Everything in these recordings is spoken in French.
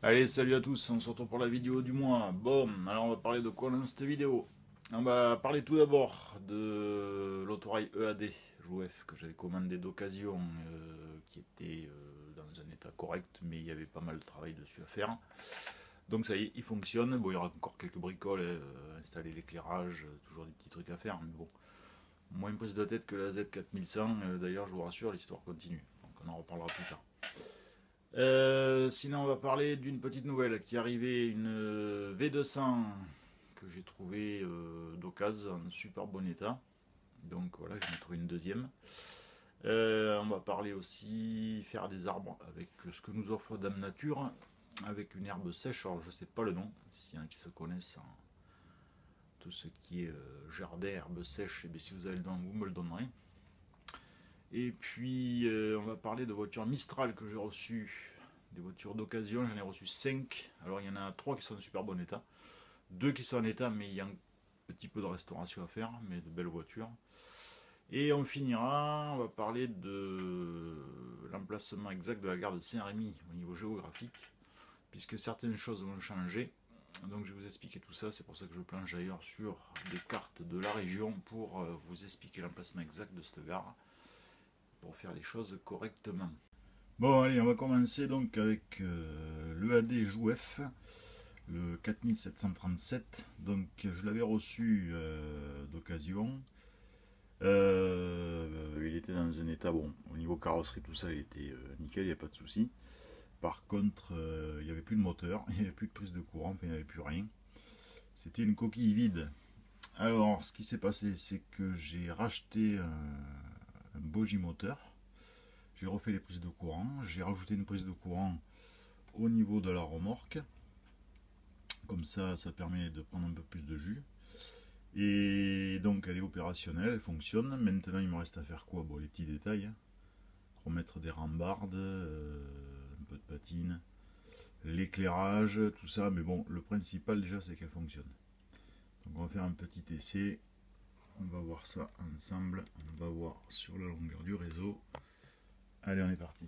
Allez, salut à tous, on se retrouve pour la vidéo du mois. Bon, alors on va parler de quoi dans cette vidéo? On va parler tout d'abord de l'autorail EAD JOUF que j'avais commandé d'occasion, qui était dans un état correct, mais il y avait pas mal de travail dessus à faire. Donc ça y est, il fonctionne. Bon, il y aura encore quelques bricoles, installer l'éclairage, toujours des petits trucs à faire, mais bon, moins une prise de tête que la Z4100. D'ailleurs, je vous rassure, l'histoire continue, donc on en reparlera plus tard. Sinon, on va parler d'une petite nouvelle qui est arrivée, une V200 que j'ai trouvée d'occasion en super bon état. Donc voilà, j'en ai trouvé une deuxième. On va parler aussi faire des arbres avec ce que nous offre Dame Nature, avec une herbe sèche. Alors je sais pas le nom, s'il y en a qui se connaissent en tout ce qui est jardin, herbe sèche, et bien si vous avez le nom, vous me le donnerez. Et puis on va parler de voitures Mistral que j'ai reçues. Des voitures d'occasion, j'en ai reçu 5. Alors il y en a 3 qui sont en super bon état, 2 qui sont en état, mais il y a un petit peu de restauration à faire, mais de belles voitures. Et on finira, on va parler de l'emplacement exact de la gare de Saint-Rémy au niveau géographique, puisque certaines choses vont changer. Donc je vais vous expliquer tout ça, c'est pour ça que je planche d'ailleurs sur des cartes de la région pour vous expliquer l'emplacement exact de cette gare, pour faire les choses correctement. Bon, allez, on va commencer donc avec l'EAD JOUF, le 4737. Donc, je l'avais reçu d'occasion. Il était dans un état, bon, au niveau carrosserie, tout ça, il était nickel, il n'y a pas de souci. Par contre, il n'y avait plus de moteur, il n'y avait plus de prise de courant, enfin, il n'y avait plus rien. C'était une coquille vide. Alors, ce qui s'est passé, c'est que j'ai racheté un bogie moteur. J'ai refait les prises de courant, j'ai rajouté une prise de courant au niveau de la remorque. Comme ça, ça permet de prendre un peu plus de jus. Et donc elle est opérationnelle, elle fonctionne. Maintenant il me reste à faire quoi? Bon, les petits détails. Remettre des rambardes, un peu de patine, l'éclairage, tout ça. Mais bon, le principal déjà c'est qu'elle fonctionne. Donc on va faire un petit essai. On va voir ça ensemble. On va voir sur la longueur du réseau. Allez, on est parti.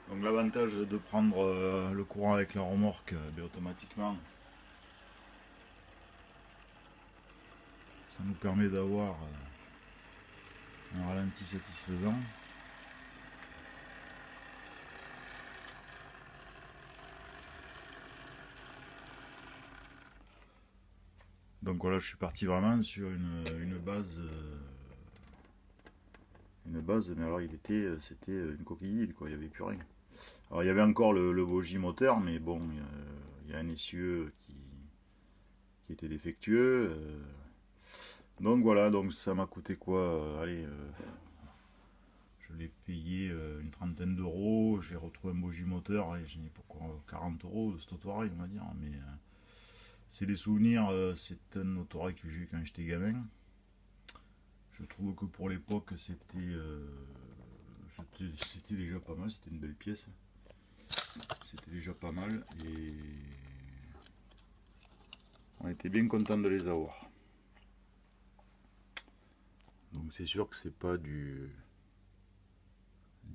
Donc l'avantage de prendre le courant avec la remorque, automatiquement, ça nous permet d'avoir un ralenti satisfaisant. Donc voilà, je suis parti vraiment sur une base, mais alors c'était une coquille vide, quoi, il n'y avait plus rien. Alors il y avait encore le bogie moteur, mais bon, il y a un essieu qui était défectueux. Donc voilà, donc ça m'a coûté quoi? Allez, je l'ai payé une trentaine d'euros. J'ai retrouvé un bogie moteur, et j'en ai pour 40 euros de cet autorail, on va dire. Mais c'est des souvenirs, c'est un autorail que j'ai eu quand j'étais gamin. Je trouve que pour l'époque, c'était déjà pas mal, c'était une belle pièce. C'était déjà pas mal et on était bien content de les avoir. Donc c'est sûr que c'est pas du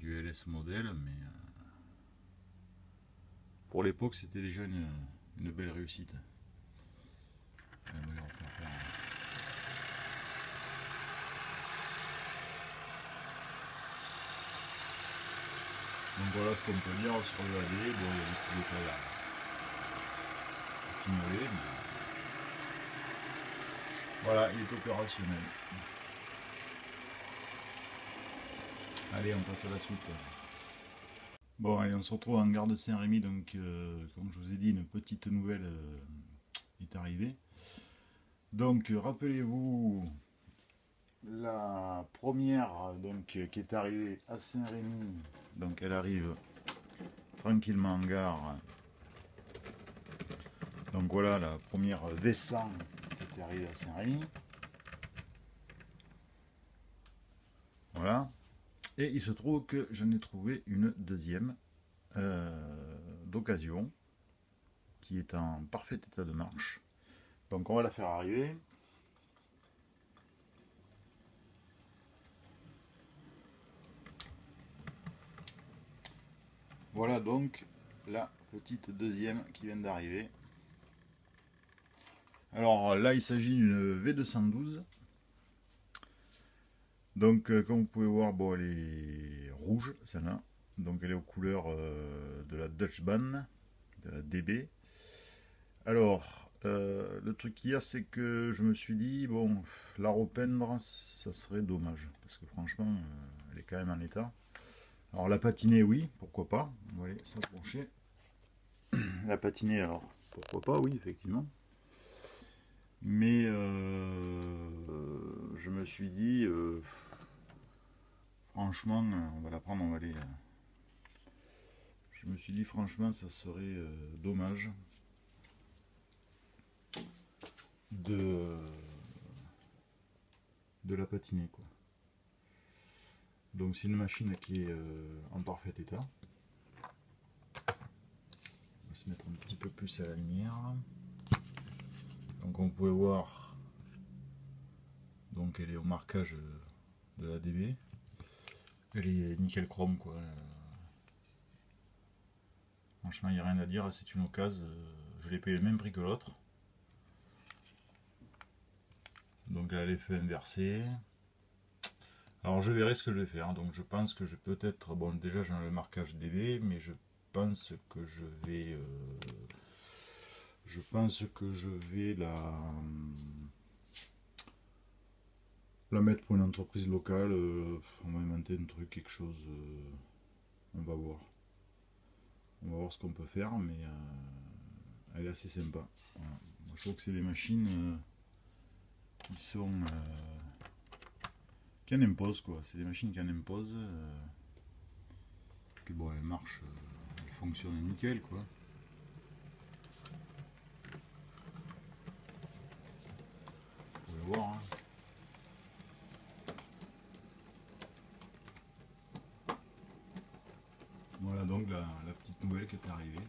LS modèle, mais pour l'époque c'était déjà une belle réussite. Allez, on va les refaire faire. Donc voilà ce qu'on peut dire sur le AD. Bon, il y a des petits détails à fignoler, mais voilà, il est opérationnel. Allez, on passe à la suite. Bon, allez, on se retrouve en gare de Saint-Rémy. Donc, comme je vous ai dit, une petite nouvelle est arrivée. Donc, rappelez-vous, la première donc, qui est arrivée à Saint-Rémy, donc elle arrive tranquillement en gare. Donc voilà la première V100 qui est arrivée à Saint-Rémy. Voilà. Et il se trouve que j'en ai trouvé une deuxième d'occasion qui est en parfait état de marche. Donc on va la faire arriver. Voilà donc la petite deuxième qui vient d'arriver. Alors là il s'agit d'une V212. Donc comme vous pouvez voir, bon, elle est rouge celle-là. Donc elle est aux couleurs de la Dutch Ban, de la DB. Alors le truc qu'il y a, c'est que je me suis dit, bon, la repeindre ça serait dommage. Parce que franchement elle est quand même en état. Alors la patiner, oui, pourquoi pas. On va aller s'approcher. La patiner, alors pourquoi pas, oui, effectivement. Mais je me suis dit, franchement, on va la prendre, on va aller. Je me suis dit, franchement, ça serait dommage de la patiner, quoi. Donc c'est une machine qui est en parfait état. On va se mettre un petit peu plus à la lumière. Donc on peut voir, donc elle est au marquage de la DB. Elle est nickel chrome, quoi. Franchement, il n'y a rien à dire, c'est une occasion. Je l'ai payé le même prix que l'autre. Donc elle a l'effet inversé. Alors je verrai ce que je vais faire. Donc je pense que je vais peut-être, bon, déjà j'ai le marquage DB, mais je pense que je vais la mettre pour une entreprise locale. On va inventer un truc, quelque chose. On va voir. On va voir ce qu'on peut faire, mais elle est assez sympa. Voilà. Moi, je trouve que c'est des machines qui sont qui en imposent, quoi. C'est des machines qui en imposent. Puis bon, elles marchent, elles fonctionnent nickel, quoi. Vous pouvez voir, hein. Voilà donc la petite nouvelle qui est arrivée.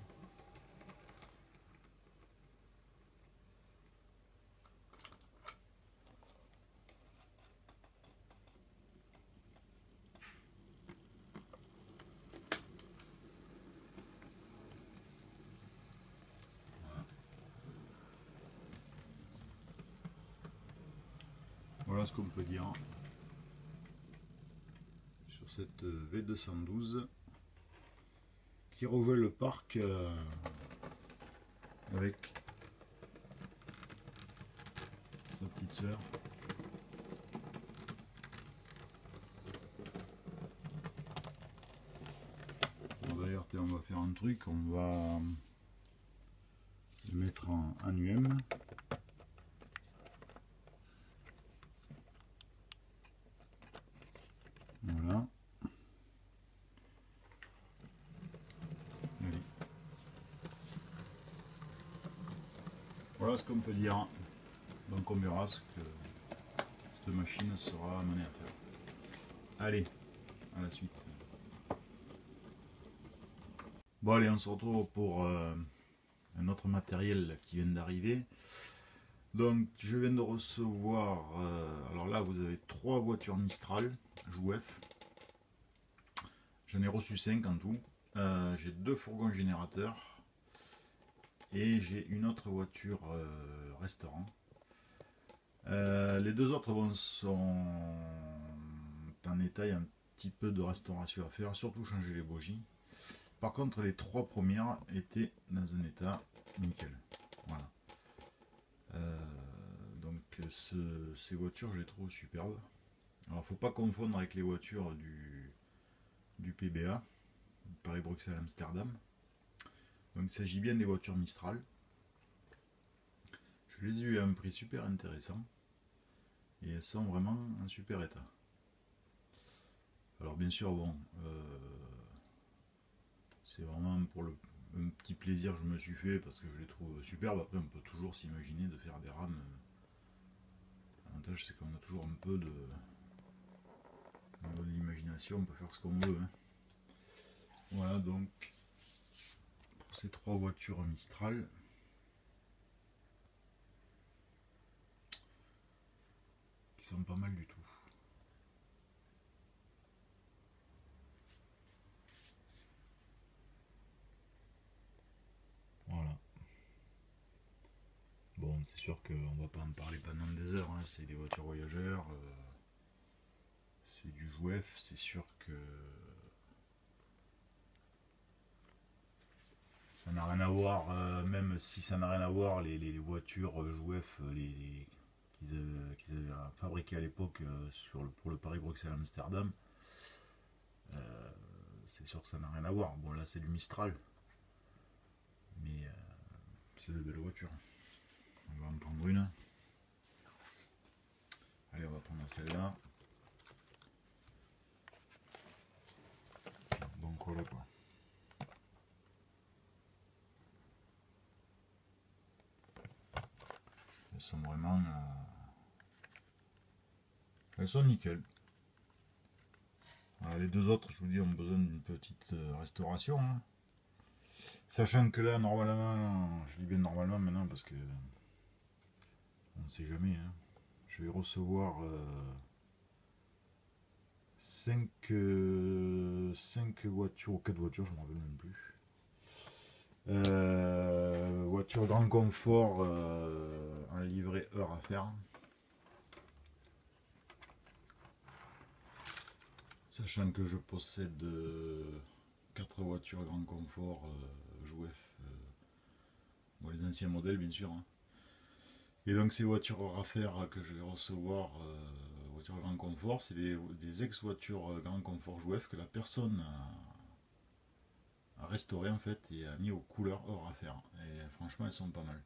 Voilà ce qu'on peut dire sur cette V212 qui revêt le parc avec sa petite sœur. Bon, d'ailleurs, on va faire un truc, on va le mettre en UM. Voilà. Allez. Voilà ce qu'on peut dire. Donc on verra ce que cette machine sera amenée à faire. Allez, à la suite. Bon allez, on se retrouve pour un autre matériel qui vient d'arriver. Donc je viens de recevoir, alors là vous avez 3 voitures Mistral JOUF. J'en ai reçu 5 en tout. J'ai 2 fourgons générateurs et j'ai une autre voiture restaurant. Les 2 autres sont en état, il y a un petit peu de restauration à faire, surtout changer les bogies. Par contre les 3 premières étaient dans un état nickel. Voilà. Donc ces voitures je les trouve superbes. Alors faut pas confondre avec les voitures du PBA, Paris-Bruxelles-Amsterdam. Donc il s'agit bien des voitures Mistral. Je les ai eues à un prix super intéressant et elles sont vraiment en super état. Alors bien sûr, bon, c'est vraiment pour un petit plaisir que je me suis fait parce que je les trouve superbes. Après on peut toujours s'imaginer de faire des rames. L'avantage c'est qu'on a toujours un peu L'imagination, on peut faire ce qu'on veut. Hein. Voilà donc pour ces 3 voitures Mistral. Qui sont pas mal du tout. Voilà. Bon, c'est sûr qu'on va pas en parler pendant des heures. Hein. C'est des voitures voyageurs. C'est du jouef. C'est sûr que ça n'a rien à voir, même si ça n'a rien à voir, les voitures jouef qu'ils avaient fabriquées à l'époque pour le Paris-Bruxelles-Amsterdam, c'est sûr que ça n'a rien à voir. Bon, là c'est du Mistral, mais c'est de belles voitures. On va en prendre une. Allez, on va prendre celle-là. Donc voilà quoi. Elles sont vraiment... elles sont nickel. Alors, les 2 autres, je vous dis, ont besoin d'une petite restauration. Hein. Sachant que là, normalement, je dis bien normalement maintenant parce que on ne sait jamais. Hein. Je vais recevoir 5 voitures ou 4 voitures, je ne me rappelle même plus. Voiture grand confort en livret heure à faire. Sachant que je possède 4 voitures grand confort jouef, bon, les anciens modèles bien sûr. Hein. Et donc ces voitures heure à faire que je vais recevoir, voitures grand confort, c'est des ex-voitures grand confort jouef que la personne a restauré en fait et a mis aux couleurs heure à faire. Et franchement elles sont pas mal.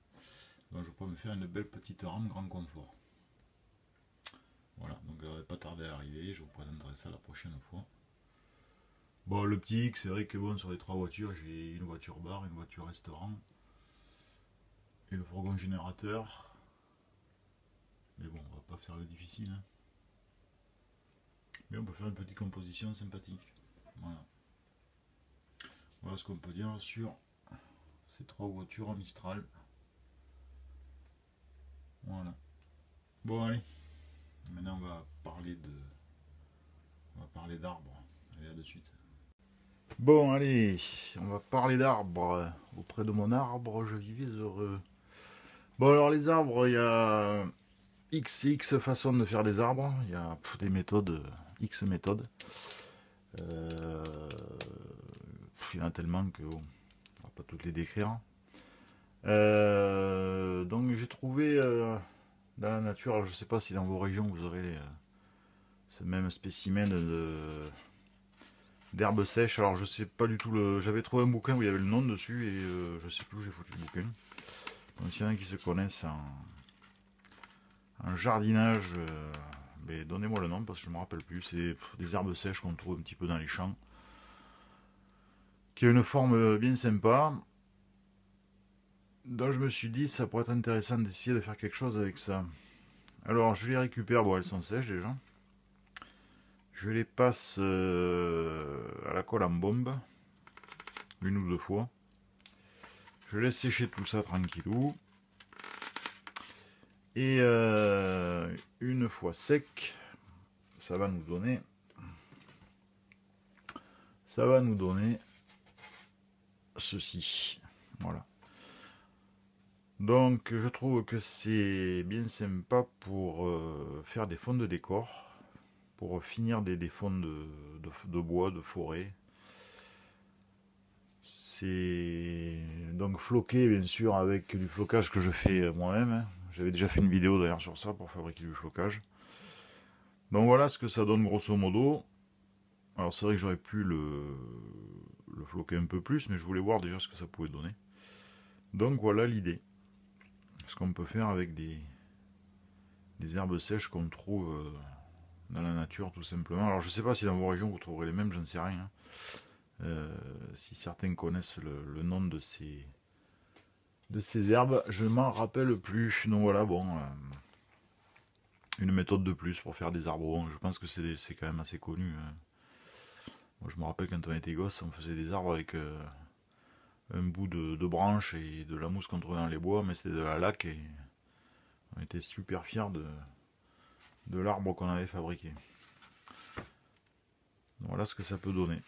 Donc je pourrais me faire une belle petite rame grand confort. Voilà, donc elle va pas tarder à arriver, je vous présenterai ça la prochaine fois. Bon, le petit X, c'est vrai que bon, sur les 3 voitures, j'ai une voiture bar, une voiture restaurant et le fourgon générateur. Mais bon, on va pas faire le difficile. Hein. Mais on peut faire une petite composition sympathique. Voilà. Voilà ce qu'on peut dire sur ces 3 voitures Mistral. Voilà. Bon, allez. Maintenant, on va parler d'arbres. Allez, à de suite. Bon, allez, on va parler d'arbres. Auprès de mon arbre, je vivais heureux. Bon, alors les arbres, il y a X et X façons de faire des arbres. Il y a des méthodes, X méthodes. Il y en a tellement que bon, on va pas toutes les décrire. Donc j'ai trouvé dans la nature, alors je ne sais pas si dans vos régions vous aurez ce même spécimen d'herbe sèche. Alors je sais pas du tout j'avais trouvé un bouquin où il y avait le nom dessus et je sais plus où j'ai foutu le bouquin. Donc s'il y en a qui se connaissent en jardinage, mais donnez-moi le nom parce que je me rappelle plus. C'est des herbes sèches qu'on trouve un petit peu dans les champs, qui a une forme bien sympa. Donc je me suis dit ça pourrait être intéressant d'essayer de faire quelque chose avec ça. Alors je les récupère, bon elles sont sèches déjà. Je les passe à la colle en bombe, 1 ou 2 fois. Je laisse sécher tout ça tranquillou. Et une fois sec, ça va nous donner ceci. Voilà. Donc je trouve que c'est bien sympa pour faire des fonds de décor, pour finir des fonds de bois, de forêt. C'est donc floqué bien sûr avec du flocage que je fais moi-même. Hein. J'avais déjà fait une vidéo d'ailleurs sur ça pour fabriquer du flocage. Donc voilà ce que ça donne grosso modo. Alors c'est vrai que j'aurais pu le floquer un peu plus, mais je voulais voir déjà ce que ça pouvait donner. Donc voilà l'idée. Ce qu'on peut faire avec des herbes sèches qu'on trouve dans la nature tout simplement. Alors je sais pas si dans vos régions vous trouverez les mêmes, je ne sais rien. Si certains connaissent le nom de ces herbes, je m'en rappelle plus. Donc voilà, bon, une méthode de plus pour faire des arbres ronds. Je pense que c'est quand même assez connu. Moi, je me rappelle quand on était gosse, on faisait des arbres avec un bout de branche et de la mousse qu'on trouvait dans les bois, mais c'était de la laque et on était super fiers de l'arbre qu'on avait fabriqué. Voilà ce que ça peut donner.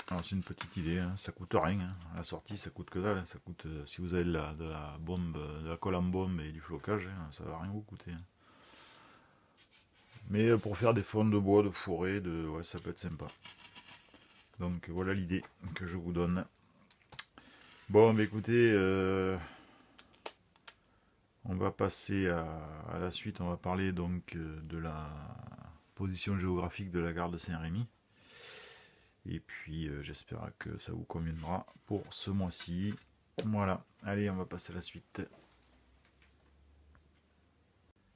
Alors c'est une petite idée, hein, ça coûte rien. Hein. À la sortie, ça coûte que dalle. Hein. Ça coûte, si vous avez de la bombe, de la colle en bombe et du flocage, hein, ça va rien vous coûter. Hein. Mais pour faire des fonds de bois, de forêt, ouais, ça peut être sympa. Donc voilà l'idée que je vous donne. Bon, bah écoutez, on va passer à la suite. On va parler donc de la position géographique de la gare de Saint-Rémy. Et puis j'espère que ça vous conviendra pour ce mois-ci. Voilà, allez, on va passer à la suite.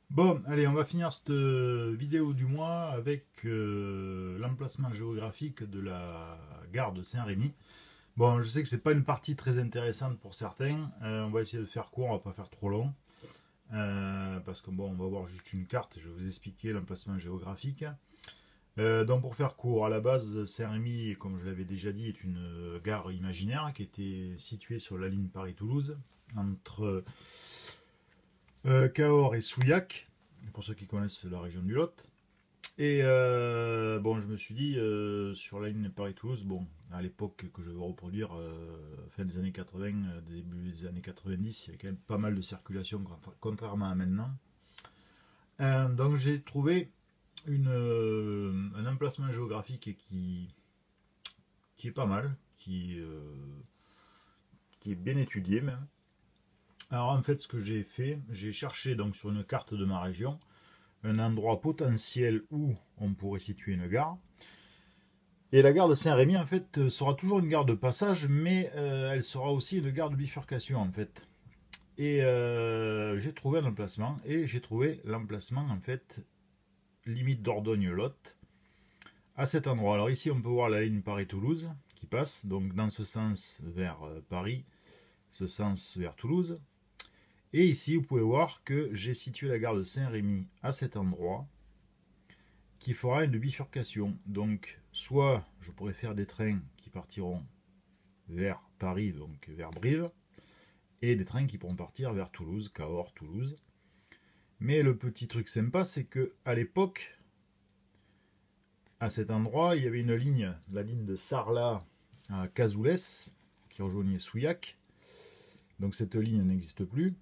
Bon, allez, on va finir cette vidéo du mois avec l'emplacement géographique de la gare de Saint-Rémy. Bon, je sais que c'est pas une partie très intéressante pour certains. On va essayer de faire court, on va pas faire trop long. Parce que bon, on va voir juste une carte, je vais vous expliquer l'emplacement géographique. Donc pour faire court, à la base, Saint-Rémy, comme je l'avais déjà dit, est une gare imaginaire qui était située sur la ligne Paris-Toulouse, entre Cahors et Souillac, pour ceux qui connaissent la région du Lot. Et bon, je me suis dit, sur la ligne Paris-Toulouse, bon, à l'époque que je veux reproduire, fin des années 80, début des années 90, il y a quand même pas mal de circulation, contrairement à maintenant. Donc j'ai trouvé un emplacement géographique qui est pas mal, qui est bien étudié même. Alors en fait, ce que j'ai fait, j'ai cherché donc sur une carte de ma région un endroit potentiel où on pourrait situer une gare. Et la gare de Saint-Rémy, en fait, sera toujours une gare de passage, mais elle sera aussi une gare de bifurcation, en fait. Et j'ai trouvé un emplacement, et j'ai trouvé l'emplacement, en fait, limite Dordogne-Lot, à cet endroit. Alors ici, on peut voir la ligne Paris-Toulouse qui passe, donc dans ce sens vers Paris, ce sens vers Toulouse. Et ici, vous pouvez voir que j'ai situé la gare de Saint-Rémy à cet endroit, qui fera une bifurcation. Donc, soit je pourrais faire des trains qui partiront vers Paris, donc vers Brive, et des trains qui pourront partir vers Toulouse, Cahors, Toulouse. Mais le petit truc sympa, c'est que à l'époque, à cet endroit, il y avait une ligne, la ligne de Sarlat à Cazoulès, qui rejoignait Souillac. Donc cette ligne n'existe plus.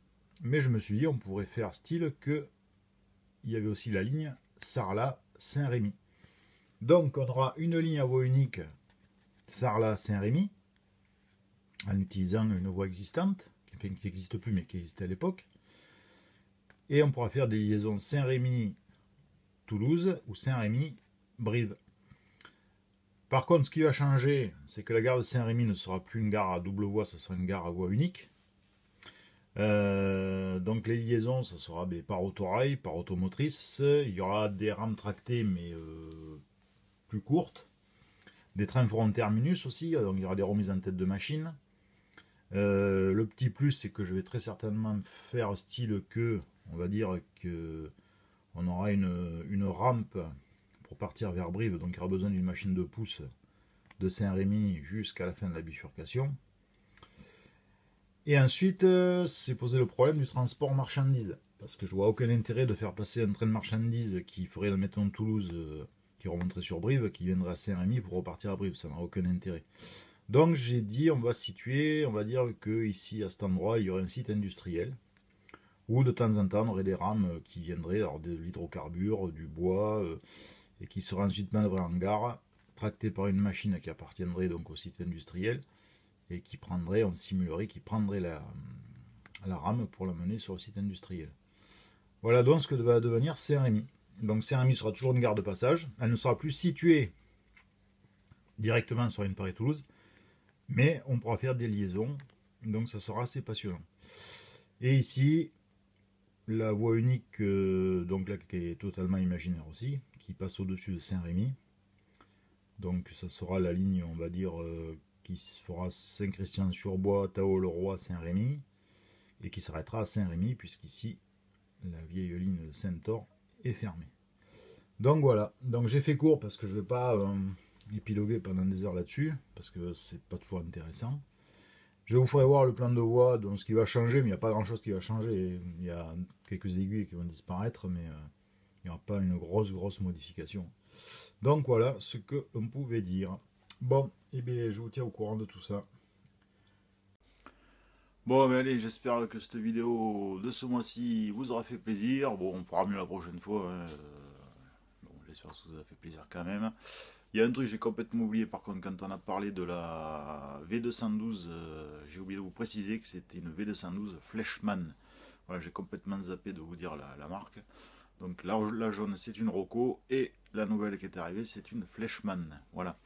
Mais je me suis dit, on pourrait faire style que il y avait aussi la ligne Sarlat-Saint-Rémy. Donc on aura une ligne à voie unique Sarlat-Saint-Rémy, en utilisant une voie existante, qui n'existe plus mais qui existait à l'époque. Et on pourra faire des liaisons Saint-Rémy-Toulouse ou Saint-Rémy-Brive. Par contre, ce qui va changer, c'est que la gare de Saint-Rémy ne sera plus une gare à double voie, ce sera une gare à voie unique. Donc les liaisons, ça sera par autorail, par automotrice. Il y aura des rames tractées, mais plus courtes. Des trains feront terminus aussi, donc il y aura des remises en tête de machine. Le petit plus, c'est que je vais très certainement faire style que, on va dire que on aura une rampe pour partir vers Brive, donc il y aura besoin d'une machine de pouce de Saint-Rémy jusqu'à la fin de la bifurcation. Et ensuite, c'est posé le problème du transport marchandises. Parce que je vois aucun intérêt de faire passer un train de marchandises qui ferait, admettons, Toulouse, qui remonterait sur Brive, qui viendrait à Saint-Rémy pour repartir à Brive. Ça n'a aucun intérêt. Donc j'ai dit, on va situer, on va dire que ici, à cet endroit, il y aurait un site industriel. Où de temps en temps, on aurait des rames qui viendraient, alors de l'hydrocarbure, du bois, et qui seraient ensuite manœuvrées en gare, tractées par une machine qui appartiendrait donc au site industriel. Et qui prendrait, on simulerait, qui prendrait la rame pour la mener sur le site industriel. Voilà donc ce que va devenir Saint-Rémy. Donc Saint-Rémy sera toujours une gare de passage. Elle ne sera plus située directement sur une Paris-Toulouse, mais on pourra faire des liaisons. Donc ça sera assez passionnant. Et ici, la voie unique, donc là qui est totalement imaginaire aussi, qui passe au-dessus de Saint-Rémy. Donc ça sera la ligne, on va dire, qui fera Saint-Christian-sur-Bois, Tao-le-Roi, Saint-Rémy, et qui s'arrêtera à Saint-Rémy, puisqu'ici, la vieille ligne de Saint-Thor est fermé. Donc voilà, donc j'ai fait court parce que je ne vais pas épiloguer pendant des heures là-dessus, parce que c'est pas toujours intéressant. Je vous ferai voir le plan de voie, donc ce qui va changer, mais il n'y a pas grand-chose qui va changer. Il y a quelques aiguilles qui vont disparaître, mais il n'y aura pas une grosse modification. Donc voilà ce qu'on pouvait dire. Bon, et bien je vous tiens au courant de tout ça. Bon, mais allez, j'espère que cette vidéo de ce mois-ci vous aura fait plaisir. Bon, on fera mieux la prochaine fois, hein. Bon, j'espère que ça vous a fait plaisir quand même. Il y a un truc que j'ai complètement oublié par contre quand on a parlé de la V212, j'ai oublié de vous préciser que c'était une V212 Fleshman. Voilà, j'ai complètement zappé de vous dire la marque. Donc la jaune c'est une Rocco et la nouvelle qui est arrivée c'est une Fleshman. Voilà.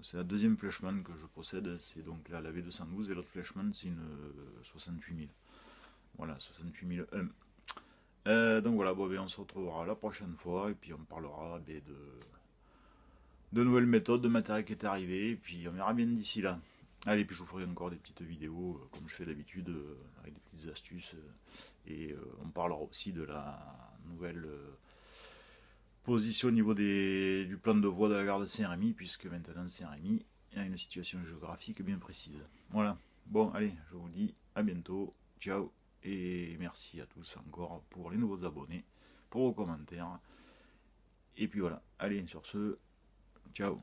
C'est la deuxième Fleshman que je possède, c'est donc là la V212 et l'autre Fleshman c'est une 68000. Voilà, 68001. Donc voilà, bon, ben, on se retrouvera la prochaine fois et puis on parlera de nouvelles méthodes, de matériel qui est arrivé, et puis on verra bien d'ici là. Allez, puis je vous ferai encore des petites vidéos, comme je fais d'habitude, avec des petites astuces, et on parlera aussi de la nouvelle position au niveau du plan de voie de la gare de Saint-Rémy, puisque maintenant Saint-Rémy a une situation géographique bien précise. Voilà, bon, allez, je vous dis à bientôt, ciao, et merci à tous encore pour les nouveaux abonnés, pour vos commentaires, et puis voilà, allez, sur ce, ciao.